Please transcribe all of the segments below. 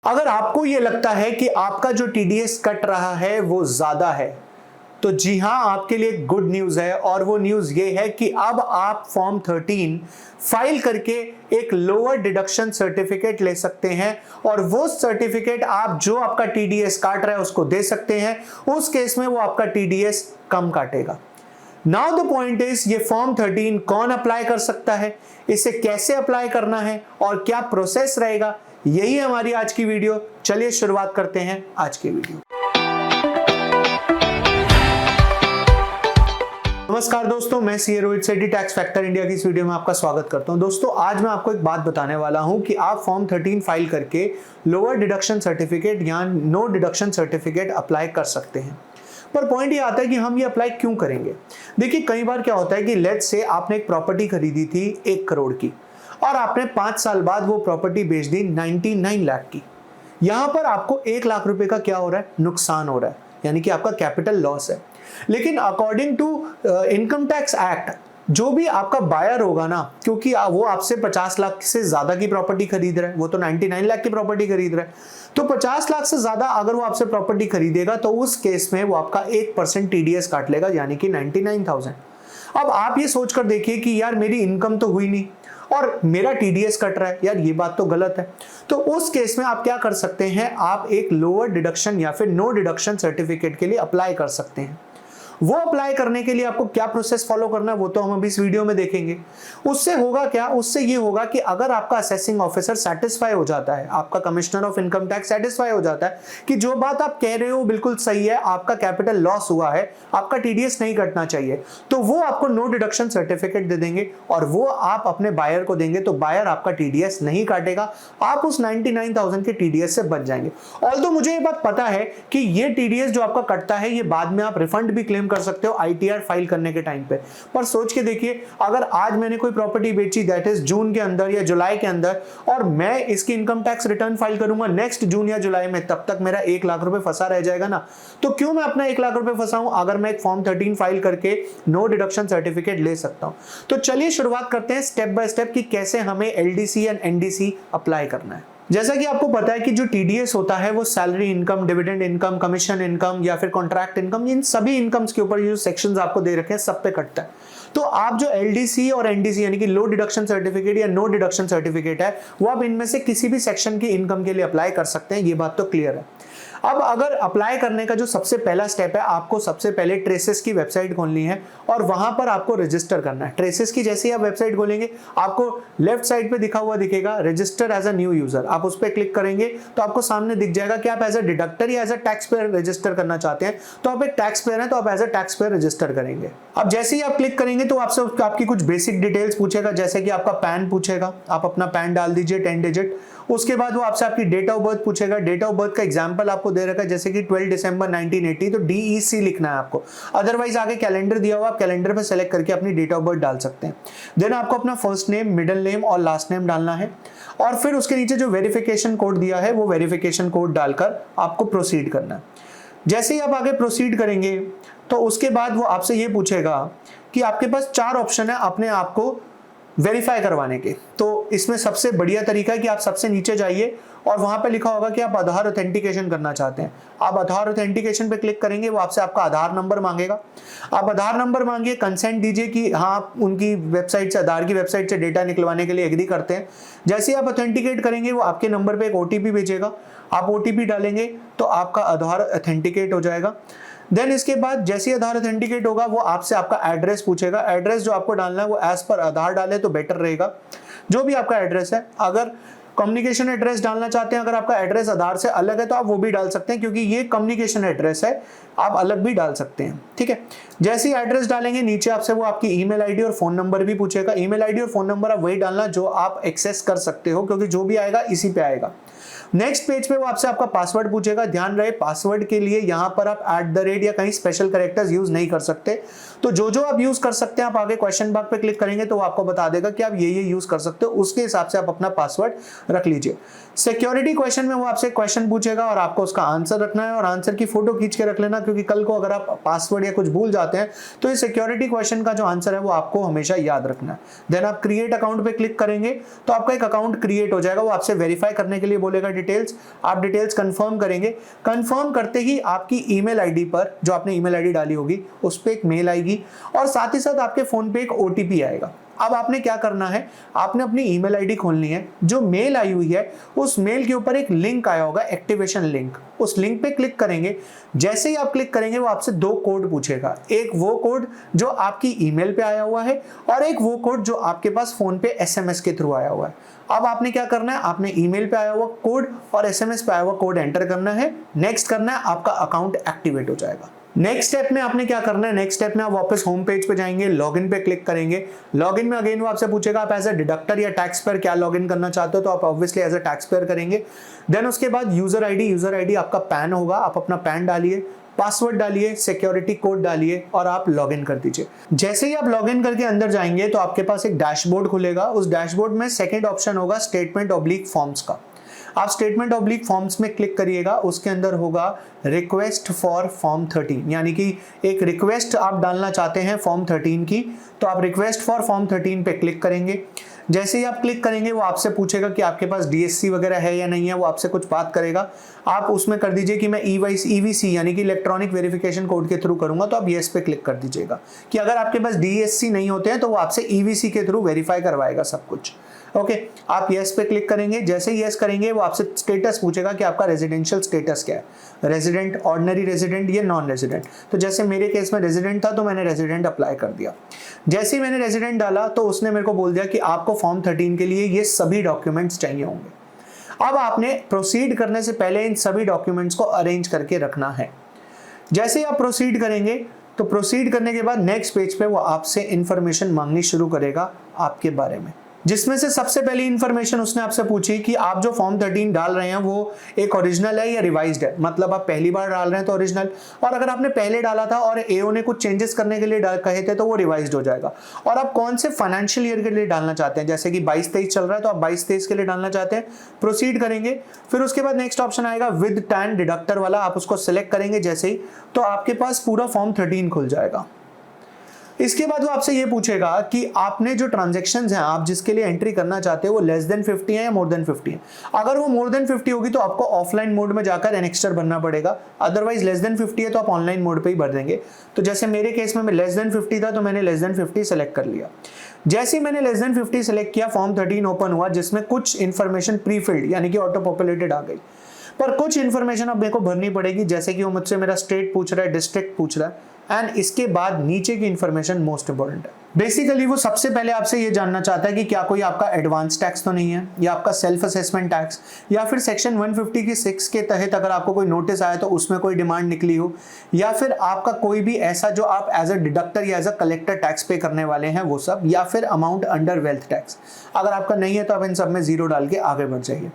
अगर आपको ये लगता है कि आपका जो टीडीएस कट रहा है वो ज्यादा है, तो जी हां, आपके लिए गुड न्यूज है। और वो न्यूज ये है कि अब आप फॉर्म 13 फाइल करके एक लोअर डिडक्शन सर्टिफिकेट ले सकते हैं और वो सर्टिफिकेट आप जो आपका टीडीएस काट रहा है उसको दे सकते हैं। उस केस में वो आपका टीडीएस कम काटेगा। नाउ द पॉइंट इज, ये फॉर्म 13 कौन अप्लाई कर सकता है, इसे कैसे अप्लाई करना है और क्या प्रोसेस रहेगा, यही हमारी आज की वीडियो। चलिए शुरुआत करते हैं आज की वीडियो। नमस्कार दोस्तों, मैं सीए रोहित सेठी टैक्स फैक्टर इंडिया की इस वीडियो में आपका स्वागत करता हूं। दोस्तों, आज मैं आपको एक बात बताने वाला हूं कि आप फॉर्म 13 फाइल करके लोअर डिडक्शन सर्टिफिकेट या नो डिडक्शन सर्टिफिकेट अप्लाई कर सकते हैं। पर पॉइंट ये आता है कि हम ये अप्लाई क्यों करेंगे। देखिए, कई बार क्या होता है कि लेट्स से आपने एक प्रॉपर्टी खरीदी थी 1 करोड़ की और आपने 5 साल बाद वो प्रॉपर्टी बेच दी 99 लाख की। यहां पर आपको 1 लाख रुपए का क्या हो रहा है, नुकसान हो रहा है, यानी कि आपका कैपिटल लॉस है। लेकिन according to income tax act, जो भी आपका बायर होगा ना, क्योंकि वो आपसे 50 लाख से ज्यादा की प्रॉपर्टी खरीद रहा है, वो तो 99 लाख की प्रॉपर्टी खरीद रहा है, तो 50 लाख से ज्यादा अगर वो आपसे प्रॉपर्टी खरीदेगा तो उस केस में वो आपका 1% टीडीएस काट लेगा, यानी कि 99,000। अब आप ये सोचकर देखिए कि यार मेरी इनकम तो हुई नहीं और मेरा टीडीएस कट रहा है, यार ये बात तो गलत है। तो उस केस में आप क्या कर सकते हैं, आप एक लोअर डिडक्शन या फिर नो डिडक्शन सर्टिफिकेट के लिए अप्लाई कर सकते हैं। वो अप्लाई करने के लिए आपको क्या प्रोसेस फॉलो करना है वो तो हम अभी इस वीडियो में देखेंगे। उससे होगा क्या, उससे ये होगा कि अगर आपका असेसिंग ऑफिसर सेटिस्फाई हो जाता है, आपका commissioner of income tax satisfy हो जाता है कि जो बात आप कह रहे हो बिल्कुल सही है, आपका कैपिटल लॉस हुआ है, आपका टीडीएस नहीं कटना चाहिए, तो वो आपको नो डिडक्शन सर्टिफिकेट दे देंगे और वो आप अपने बायर को देंगे, तो बायर आपका टीडीएस नहीं काटेगा, आप उस 99,000 के टीडीएस से बच जाएंगे। ऑल्दो मुझे ये बात पता है कि ये टीडीएस जो आपका कटता है ये बाद में आप रिफंड भी क्लेम कर सकते हो आईटीआर फाइल करने के टाइम पे। पर सोच के देखिए, अगर आज मैंने कोई प्रॉपर्टी बेची दैट इज जून के अंदर या जुलाई के अंदर और मैं इसकी इनकम टैक्स रिटर्न फाइल करूंगा नेक्स्ट जून या जुलाई में, तब तक मेरा 1 लाख रुपए फंसा रह जाएगा ना। तो क्यों मैं अपना 1 लाख रुपए फंसाऊं अगर मैं एक फॉर्म 13 फाइल करके नो डिडक्शन सर्टिफिकेट ले सकता हूं। तो चलिए शुरुआत करते हैं स्टेप बाय स्टेप कि कैसे हमें एलडीसी एंड एनडीसी अप्लाई करना है। जैसा कि आपको पता है कि जो टीडीएस होता है वो salary income, dividend income, commission income या फिर कॉन्ट्रैक्ट इनकम, इन सभी इनकम्स के ऊपर जो सेक्शंस आपको दे रखे हैं सब पे कटता है। तो आप जो एलडीसी और एनडीसी यानी कि लो डिडक्शन सर्टिफिकेट या नो डिडक्शन सर्टिफिकेट है, वो आप इनमें से किसी भी सेक्शन की इनकम के लिए अप्लाई कर सकते हैं, ये बात तो क्लियर है। अब अगर अप्लाई करने का जो सबसे पहला स्टेप है, आपको सबसे पहले ट्रेसेस की वेबसाइट खोलनी है और वहां पर आपको रजिस्टर करना है। ट्रेसेस की जैसे ही आप वेबसाइट खोलेंगे, आपको लेफ्ट साइड पे दिखा हुआ दिखेगा register as a new user. आप उस पर क्लिक करेंगे तो आपको सामने दिख जाएगा कि आप एज अ डिडक्टर या as a taxpayer register करना चाहते हैं। तो आप एक टैक्स पेयर हैं तो आप as a taxpayer register करेंगे। अब जैसे ही आप क्लिक करेंगे तो आपसे आपकी कुछ बेसिक डिटेल्स पूछेगा, जैसे कि आपका पैन पूछेगा, आप अपना पैन डाल दीजिए 10 डिजिट। उसके बाद वो आपसे आपकी डेट ऑफ बर्थ पूछेगा। डेट ऑफ बर्थ का एग्जांपल आपको दे रखा है, जैसे कि 12 दिसंबर 1980, तो DEC लिखना है आपको। अदरवाइज आगे कैलेंडर दिया हुआ, आप कैलेंडर पे सेलेक्ट करके अपनी डेट ऑफ बर्थ डाल सकते हैं। देन आपको अपना फर्स्ट नेम, मिडिल नेम और लास्ट नेम डालना है और फिर उसके नीचे जो वेरिफिकेशन कोड दिया है वो वेरिफिकेशन कोड डालकर आपको प्रोसीड करना है। जैसे ही आप आगे प्रोसीड करेंगे तो उसके बाद वो आपसे ये पूछेगा कि आपके पास 4 ऑप्शन है अपने आप को वेरीफाई करवाने के। तो इसमें सबसे बढ़िया तरीका है कि आप सबसे नीचे जाइए और वहां पे लिखा होगा कि आप आधार ऑथेंटिकेशन करना चाहते हैं। आप आधार ऑथेंटिकेशन पे क्लिक करेंगे, वो आपसे आपका आधार नंबर मांगेगा। आप आधार नंबर मांगिए, कंसेंट दीजिए कि हाँ आप उनकी वेबसाइट से, आधार की वेबसाइट से डेटा निकलवाने के लिए एग्री करते हैं। जैसे ही आप ऑथेंटिकेट करेंगे वो आपके नंबर पे एक ओटीपी भेजेगा। आप ओटीपी डालेंगे तो आपका आधार ऑथेंटिकेट हो जाएगा। देन इसके बाद जैसे ही आधार ऑथेंटिकेट होगा वो आपसे आपका एड्रेस पूछेगा। एड्रेस जो आपको डालना है वो एज पर आधार डाले तो बेटर रहेगा, जो भी आपका एड्रेस है। अगर कम्युनिकेशन एड्रेस डालना चाहते हैं, अगर आपका एड्रेस आधार से अलग है तो आप वो भी डाल सकते हैं, क्योंकि ये कम्युनिकेशन एड्रेस है, आप अलग भी डाल सकते हैं, ठीक है। जैसे ही एड्रेस डालेंगे नीचे आपसे वो आपकी ईमेल आईडी और फोन नंबर भी पूछेगा। ईमेल आईडी और फोन नंबर आप वही डालना जो आप एक्सेस कर सकते हो, क्योंकि जो भी आएगा इसी पे आएगा। नेक्स्ट पेज पे वो आपसे आपका पासवर्ड पूछेगा। ध्यान रहे, पासवर्ड के लिए यहाँ पर आप @ या कहीं स्पेशल कैरेक्टर्स यूज नहीं कर सकते। तो जो आप यूज कर सकते हैं, आप आगे क्वेश्चन मार्क पे क्लिक करेंगे तो वो आपको बता देगा कि आप ये यूज कर सकते हो, उसके हिसाब से आप अपना पासवर्ड रख लीजिए। सिक्योरिटी क्वेश्चन में वो आपसे क्वेश्चन पूछेगा और आपको उसका आंसर रखना है और आंसर की फोटो खींच के रख लेना, क्योंकि कल को अगर आप पासवर्ड या कुछ भूल जाते हैं तो इस सिक्योरिटी क्वेश्चन का जो आंसर है वो आपको हमेशा याद रखना है। देन आप क्रिएट अकाउंट पे क्लिक करेंगे तो आपका एक अकाउंट क्रिएट हो जाएगा। वो आपसे वेरीफाई करने के लिए बोलेगा डिटेल्स, आप डिटेल्स कंफर्म करेंगे। कंफर्म करते ही आपकी ईमेल आईडी पर, जो आपने ईमेल आईडी डाली होगी, उस पर एक मेल आएगी और साथ ही साथ आपके फोन पे एक ओटीपी आएगा। अब आपने क्या करना है, आपने अपनी ईमेल आईडी खोलनी है। जो मेल आई हुई है उस मेल के ऊपर एक लिंक आया होगा, एक्टिवेशन लिंक, उस लिंक पे क्लिक करेंगे। जैसे ही आप क्लिक करेंगे वो आपसे 2 कोड पूछेगा, एक वो कोड जो आपकी ईमेल पे आया हुआ है और एक वो कोड जो आपके पास फोन पे एसएमएस के थ्रू आया हुआ है। अब आपने क्या करना है, आपने ईमेल पे आया हुआ कोड और एसएमएस पे आया हुआ कोड एंटर करना है, नेक्स्ट करना है, आपका अकाउंट एक्टिवेट हो जाएगा। नेक्स्ट स्टेप में आपने क्या करना है, नेक्स्ट स्टेप में आप वापस होम पेज पे जाएंगे, लॉगिन पे क्लिक करेंगे। लॉगिन में अगेन वो आपसे पूछेगा आप एज अ डिडक्टर या टैक्स पेयर क्या लॉगिन करना चाहते हो, तो आप obviously as a taxpayer करेंगे। देन उसके बाद यूजर आईडी आपका पैन होगा, आप अपना पैन डालिए, पासवर्ड डालिए, सिक्योरिटी कोड डालिए और आप लॉगिन कर दीजिए। जैसे ही आप लॉगिन करके अंदर जाएंगे तो आपके पास एक डैशबोर्ड खुलेगा। उस डैशबोर्ड में सेकंड ऑप्शन होगा स्टेटमेंट ऑब्लिक फॉर्म्स का। आप स्टेटमेंट ऑब्लिक फॉर्म्स में क्लिक करिएगा, उसके अंदर होगा रिक्वेस्ट फॉर फॉर्म 13, यानी कि एक रिक्वेस्ट आप डालना चाहते हैं फॉर्म 13 की, तो आप रिक्वेस्ट फॉर फॉर्म 13 पे क्लिक करेंगे। जैसे ही आप क्लिक करेंगे वो आपसे पूछेगा कि आपके पास डीएससी वगैरह है या नहीं है, वो आपसे कुछ बात करेगा। आप उसमें कर दीजिए कि मैं ईवीसी यानी कि इलेक्ट्रॉनिक वेरिफिकेशन कोड के थ्रू करूंगा, तो आप येस पे क्लिक कर दीजिएगा। कि अगर आपके पास डीएससी नहीं होते हैं तो वो आपसे ईवीसी के थ्रू वेरीफाई करवाएगा सब कुछ। ओके, आप येस पे क्लिक करेंगे। जैसे ही येस करेंगे वो आपसे स्टेटस पूछेगा कि आपका रेजिडेंशियल स्टेटस क्या है, रेजिडेंट, ऑर्डिनरी रेजिडेंट या नॉन रेजिडेंट। तो जैसे मेरे केस में रेजिडेंट था तो मैंने रेजिडेंट अप्लाई कर दिया। जैसे ही मैंने रेजिडेंट डाला तो उसने मेरे को बोल दिया कि आपको फॉर्म 13 के लिए ये सभी डॉक्यूमेंट्स चाहिए होंगे। अब आपने प्रोसीड करने से पहले इन सभी डॉक्यूमेंट्स को अरेंज करके रखना है। जैसे ही आप प्रोसीड करेंगे तो प्रोसीड करने के बाद नेक्स्ट पेज पे वो आपसे इंफॉर्मेशन मांगनी शुरू करेगा आपके बारे में, जिसमें से सबसे पहली इंफॉर्मेशन उसने आपसे पूछी कि आप जो फॉर्म 13 डाल रहे हैं वो एक ओरिजिनल है या रिवाइज्ड है। मतलब आप पहली बार डाल रहे हैं तो ओरिजिनल, और अगर आपने पहले डाला था और एओ ने कुछ चेंजेस करने के लिए कहे थे तो वो रिवाइज्ड हो जाएगा। और आप कौन से फाइनेंशियल ईयर के लिए डालना चाहते हैं, जैसे कि 22-23 चल रहा है तो आप 22-23 के लिए डालना चाहते हैं, प्रोसीड करेंगे। फिर उसके बाद नेक्स्ट ऑप्शन आएगा विद टैन डिडक्टर वाला, आप उसको सिलेक्ट करेंगे जैसे ही, तो आपके पास पूरा फॉर्म 13 खुल जाएगा। इसके बाद वो आपसे ये पूछेगा कि आपने जो ट्रांजैक्शंस हैं आप जिसके लिए एंट्री करना चाहते हो वो लेस देन 50 है या मोर देन 50 है। अगर वो मोर देन 50 होगी तो आपको ऑफलाइन मोड में जाकर एनेक्स्टर भरना पड़ेगा, अदरवाइज लेस देन 50 है तो आप ऑनलाइन मोड पे ही भर देंगे। तो जैसे मेरे केस में लेस देन 50 था तो मैंने लेस देन 50 सेलेक्ट कर लिया। जैसे ही मैंने लेस देन 50 सेलेक्ट किया, फॉर्म 13 ओपन हुआ जिसमें कुछ इंफॉर्मेशन प्री फिल्ड यानी कि ऑटो पॉपुलेटेड आ गई, पर कुछ इंफॉर्मेशन अब मेरे को भरनी पड़ेगी, जैसे कि वो मुझसे मेरा स्टेट पूछ रहा है, डिस्ट्रिक्ट पूछ रहा है, एंड इसके बाद नीचे की इंफॉर्मेशन मोस्ट इंपॉर्टेंट है। बेसिकली वो सबसे पहले आपसे ये जानना चाहता है कि क्या कोई आपका एडवांस टैक्स तो नहीं है, या आपका सेल्फ असेसमेंट टैक्स, या फिर सेक्शन 150 की 6 के तहत अगर आपको कोई नोटिस आया तो उसमें कोई डिमांड निकली हो, या फिर आपका कोई भी ऐसा जो आप एज अ डिडक्टर या एज अ कलेक्टर टैक्स पे करने वाले हैं वो सब, या फिर अमाउंट अंडर वेल्थ टैक्स। अगर आपका नहीं है तो आप इन सब में 0 डाल के आगे बढ़ जाइए।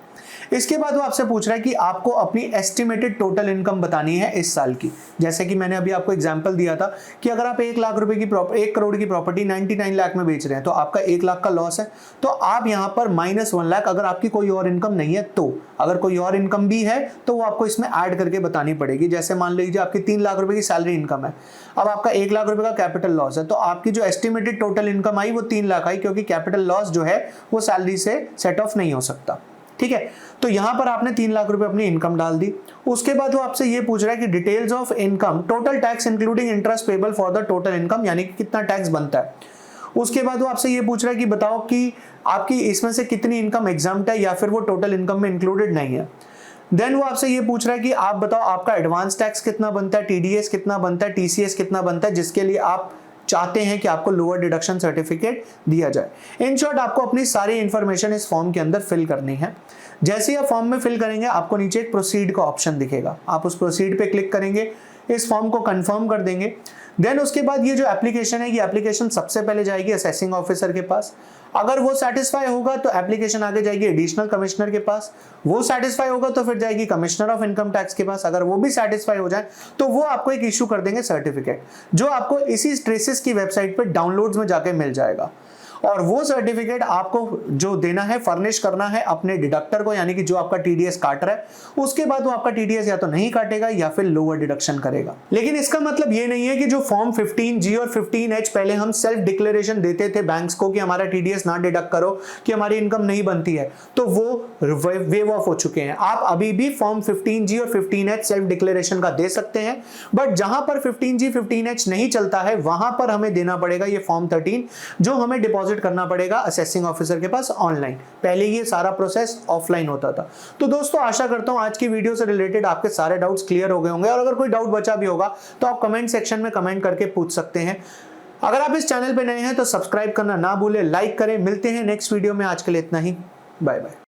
इसके बाद वो आपसे पूछ रहा है कि आपको अपनी एस्टिमेटेड टोटल इनकम बतानी है इस साल की। जैसे कि मैंने अभी आपको एग्जांपल दिया था कि अगर आप 1 लाख रुपए की 1 करोड़ की प्रॉपर्टी 99 लाख में बेच रहे हैं तो आपका 1 लाख का लॉस है, तो आप यहाँ पर -1 लाख, अगर आपकी कोई और इनकम नहीं है तो, अगर कोई और इनकम भी है तो वो आपको इसमें ऐड करके बतानी पड़ेगी। जैसे मान लीजिए आपकी 3 लाख रुपए की सैलरी इनकम है, अब आपका 1 लाख रुपए का कैपिटल लॉस है, तो आपकी जो एस्टिमेटेड टोटल इनकम आई वो 3 लाख आई, क्योंकि कैपिटल लॉस जो है वो सैलरी से सेट ऑफ नहीं हो सकता। ठीक है, तो यहां पर आपने 3 लाख रुपए अपनी इनकम डाल दी। उसके बाद वो आपसे ये पूछ रहा है कि details of income, total tax including interest payable for the total income, यानी कि कितना टैक्स बनता है। उसके बाद वो आपसे ये पूछ रहा है कि बताओ कि आपकी इसमें से कितनी इनकम एग्जम्प्ट है या फिर वो टोटल इनकम में इंक्लूडेड नहीं है। देन वो आपसे ये पूछ रहा है कि आप बताओ आपका एडवांस टैक्स कितना बनता है, टीडीएस कितना बनता है, टीसीएस कितना बनता है, जिसके लिए आप चाहते हैं कि आपको लोअर डिडक्शन सर्टिफिकेट दिया जाए। इन शॉर्ट आपको अपनी सारी इंफॉर्मेशन इस फॉर्म के अंदर फिल करनी है। जैसे ही आप फॉर्म में फिल करेंगे आपको नीचे एक प्रोसीड का ऑप्शन दिखेगा, आप उस प्रोसीड पे क्लिक करेंगे, इस फॉर्म को कंफर्म कर देंगे। देन उसके बाद ये जो एप्लीकेशन है, ये एप्लीकेशन सबसे पहले जाएगी असेसिंग ऑफिसर के पास। अगर वो सेटिस्फाई होगा तो एप्लीकेशन आगे जाएगी एडिशनल कमिश्नर के पास, वो सेटिस्फाई होगा तो फिर जाएगी कमिश्नर ऑफ इनकम टैक्स के पास। अगर वो भी सेटिस्फाई हो जाए तो वो आपको एक इशू कर देंगे सर्टिफिकेट, जो आपको इसी ट्रेसेस की वेबसाइट पे डाउनलोड्स में जाके मिल जाएगा। और वो सर्टिफिकेट आपको जो देना है, फर्निश करना है अपने डिडक्टर को, यानी कि जो आपका टीडीएस काट रहा है। उसके बाद वो आपका टीडीएस या तो नहीं काटेगा या फिर लोअर डिडक्शन करेगा। लेकिन इसका मतलब ये नहीं है कि जो फॉर्म 15G और 15H पहले हम सेल्फ डिक्लेरेशन देते थे बैंक्स को कि हमारा टीडीएस ना डिडक्ट करो, कि हमारी इनकम नहीं बनती है, तो वो वेव ऑफ हो चुके हैं। आप अभी भी फॉर्म 15G और 15H सेल्फ डिक्लेरेशन का दे सकते हैं, बट जहां पर 15G 15H नहीं चलता है वहां पर हमें देना पड़ेगा ये फॉर्म 13, जो हमें डिपॉजिट करना पड़ेगा असेसिंग ऑफिसर के पास ऑनलाइन। पहले ये सारा प्रोसेस ऑफलाइन होता था। तो दोस्तों आशा करता हूं आज की वीडियो से रिलेटेड आपके सारे डाउट्स क्लियर हो गए होंगे, और अगर कोई डाउट बचा भी होगा तो आप कमेंट सेक्शन में कमेंट करके पूछ सकते हैं। अगर आप इस चैनल पे नए हैं तो सब्सक्राइब करना ना भूलें, लाइक करें। मिलते हैं नेक्स्ट वीडियो में, आज के लिए इतना ही, बाय बाय।